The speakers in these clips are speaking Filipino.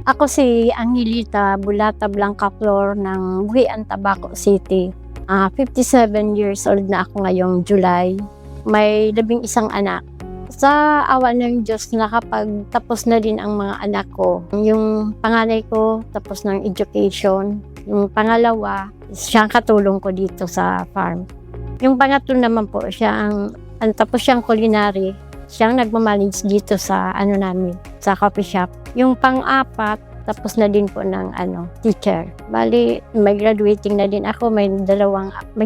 Ako si Angelita Bulata Blanca Flor ng Buhian, Tabaco City. 57 years old na ako ngayong July. May 11 anak. Sa awa ng Diyos, nakapagtapos na din ang mga anak ko. Yung panganay ko, tapos ng education. Yung pangalawa, siyang katulong ko dito sa farm. Yung pangatlo naman po, tapos siyang culinary. Siyang nagmamanage dito sa namin, sa coffee shop. Yung pang-apat, tapos na din po ng teacher. Bali, may graduating na din ako. May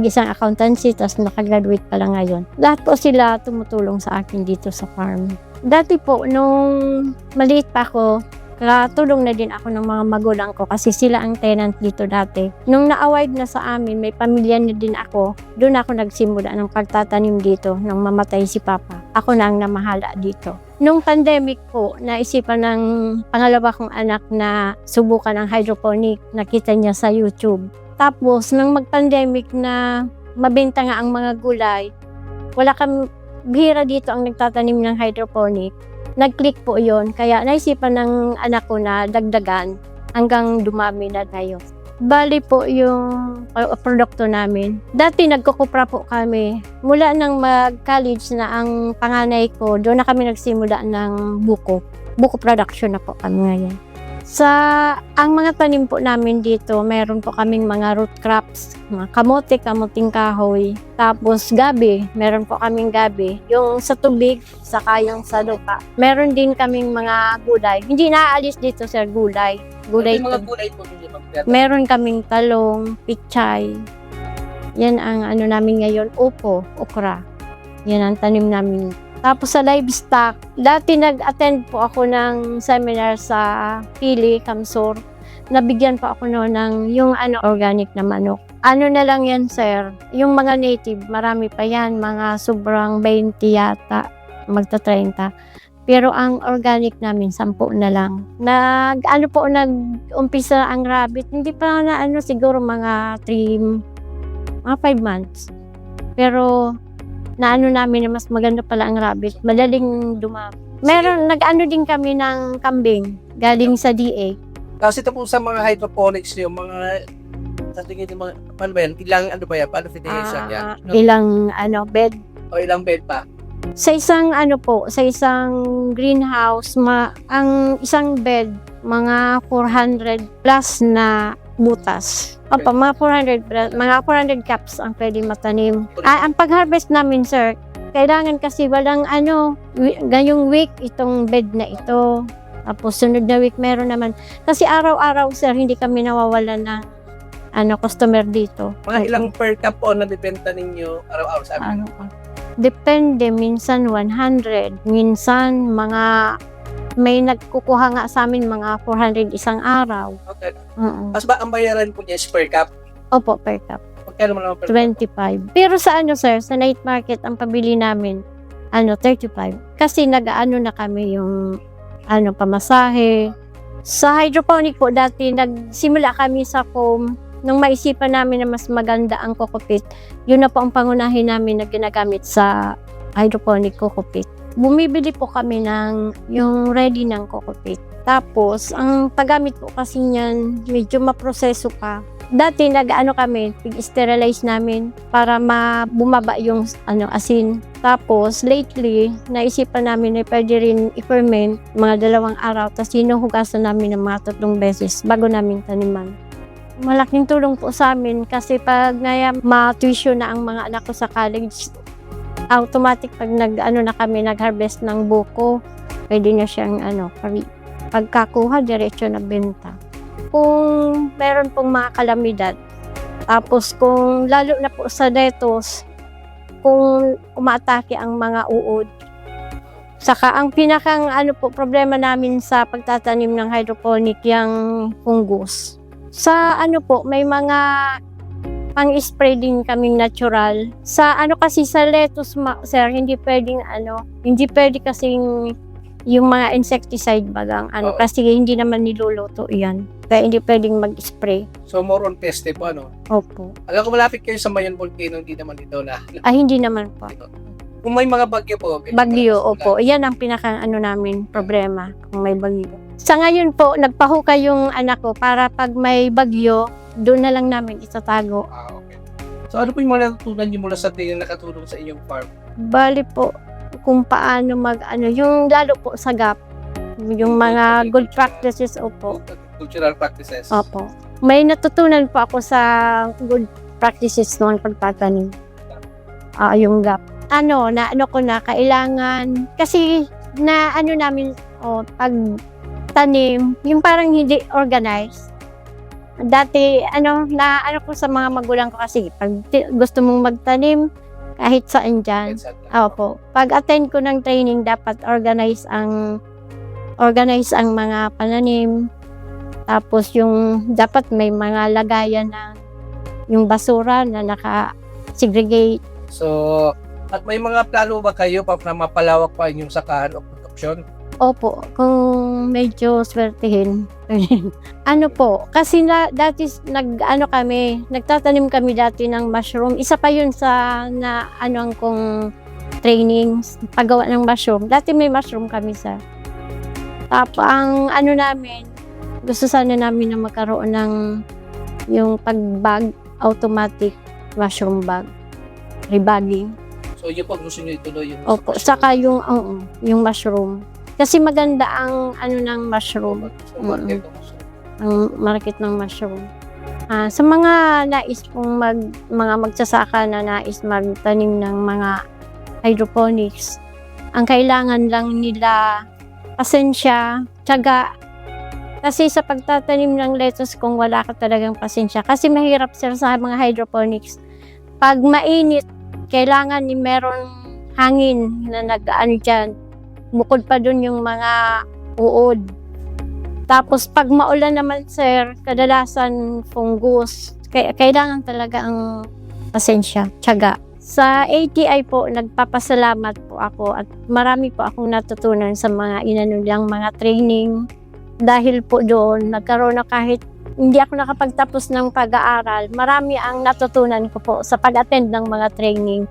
isang accountancy, tapos nakagraduate pa lang ngayon. Lahat po sila tumutulong sa akin dito sa farm. Dati po, nung maliit pa ako, katulong na din ako ng mga magulang ko kasi sila ang tenant dito dati. Nung na-award na sa amin, may pamilya na din ako. Doon ako nagsimula ng pagtatanim dito nung mamatay si Papa. Ako na ang namahala dito. Nung pandemic po, naisipan ng pangalawa kong anak na subukan ang hydroponic. Nakita niya sa YouTube. Tapos, nung mag-pandemic na mabenta nga ang mga gulay, bihira dito ang nagtatanim ng hydroponic. Nag-click po yon, kaya naisipan ng anak ko na dagdagan hanggang dumami na tayo. Bali po yung produkto namin. Dati nagkukupra po kami. Mula nang mag-college na ang panganay ko, doon na kami nagsimula ng buko. Buko production na po kami ngayon. Ang mga tanim po namin dito, meron po kaming mga root crops, mga kamote, kamuting kahoy, tapos gabi, meron po kaming gabi. Yung sa tubig, saka yung sa lupa. Meron din kaming mga gulay. Hindi naaalis dito, sir, gulay. Gulay mga gulay po hindi meron kaming talong, pichay. Yan ang namin ngayon, upo, okra. Yan ang tanim namin. Tapos sa livestock, dati nag-attend po ako ng seminar sa Pili, Kamsur. Nabigyan pa ako noon ng yung organic na manok. Na lang yan, sir, yung mga native, marami pa yan, mga sobrang 20 yata, magta-30. Pero ang organic namin, 10 na lang. Nag-umpisa ang rabbit, hindi pa na siguro mga 5 months. Pero namin na mas maganda pala ang rabbit, madaling dumami. Nag-din kami ng kambing, galing sa DA. Kasi ito po sa mga hydroponics yung mga sa tingin ng mga paano ba yan? Ilang paano definition yan? Ilang bed? O ilang bed pa? Sa isang sa isang greenhouse, ang isang bed, mga 400 plus na butas. Opo, mga 400 cups ang pwede matanim. Ang pag-harvest namin, sir, kailangan kasi walang ganyong week itong bed na ito. Tapos sunod na week meron naman. Kasi araw-araw, sir, hindi kami nawawalan ng customer dito. Mga ilang per cup po na bibenta ninyo araw-araw sa amin? Depende, minsan 100, minsan may nagkukuha nga sa amin mga 400 isang araw. Okay. Mas ba ang bayaran po niya is per cup? Opo, per cup. Magkano mo naman per 25. Pero sa sir, sa night market, ang pabili namin, 35. Kasi na kami yung, pamasahe. Sa hydroponic po, dati nagsimula kami sa foam. Nung maisipan namin na mas maganda ang kokopit, yun na po ang pangunahin namin na ginagamit sa hydroponic kokopit. Bumibili po kami ng yung ready ng kokopit. Tapos, ang paggamit po kasi niyan, medyo maproseso pa. Dati kami, pig-sterilize namin para bumaba yung asin. Tapos, lately, naisipan namin na pwede rin i-ferment mga 2 araw. Tapos, hinuhugasan namin ng mga 3 beses bago namin taniman. Malaking tulong po sa amin kasi pag ma-tuition na ang mga anak ko sa college, automatic pag nag-harvest ng buko, pwede na siyang pagkakuha, diretso na benta. Kung meron pong mga kalamidad, tapos kung lalo na po sa lettuce, kung umaatake ang mga uod, saka ang pinakang problema namin sa pagtatanim ng hydroponic, yung fungus. Sa may mga pang-spray din kaming natural. Sa kasi sa lettuce, sir, hindi pwede kasing yung mga insecticide bagang kasi hindi naman niluluto yan. Kaya hindi pwedeng mag-spray. So more on peste po, Opo. Alam ko malapit kayo sa Mayon Volcano, hindi naman dito na. Hindi naman po. Kung may mga bagyo po. Bagyo, opo. Yan ang pinaka namin problema kung may bagyo. Sa ngayon po, nagpahukay yung anak ko para pag may bagyo, doon na lang namin itatago. Okay. So ano po yung mga natutunan niyo mula sa training na nakatulong sa inyong farm? Bali po, kung paano yung lalo po sa GAP, yung mga good practices, opo. Cultural practices. Opo. May natutunan po ako sa good practices noon pagtatanim. Yung GAP. Ano ko na, kailangan, kasi na namin, pag tanim, yung parang hindi organized. Dati, ko sa mga magulang ko kasi, pag gusto mong magtanim, kahit saan dyan. Opo. Pag-attend ko ng training, dapat organize ang mga pananim. Tapos dapat may mga lagayan ng yung basura na naka-segregate. So, at may mga plano ba kayo para mapalawak pa inyong sakahan o produksyon? Opo, kung medyo swertihin. Kasi dati nagtatanim kami dati ng mushroom. Isa pa yun sa kong trainings, paggawa ng mushroom. Dati may mushroom kami sa. Tapos ang namin, gusto sana namin na magkaroon ng yung pag-bag, automatic mushroom bag, rebagging. So, yun po gusto nyo ituloy yun? Opo, saka yung mushroom. Kasi maganda ang ng mushroom. So, market ng mushroom. Ang market ng mushroom. Sa mga nais pong mga magsasaka na nais magtanim ng mga hydroponics, ang kailangan lang nila pasensya, tiyaga. Kasi sa pagtatanim ng lettuce, kung wala ka talagang pasensya, kasi mahirap sir sa mga hydroponics. Pag mainit, kailangan ni meron hangin na dyan. Bukod pa dun yung mga uod. Tapos pag maulan naman sir, kadalasan fungus. Kailangan talaga ang pasensya, tiyaga. Sa ATI po, nagpapasalamat po ako at marami po akong natutunan sa mga inanulang mga training. Dahil po doon, nagkaroon na kahit hindi ako nakapagtapos ng pag-aaral, marami ang natutunan ko po sa pag-attend ng mga training.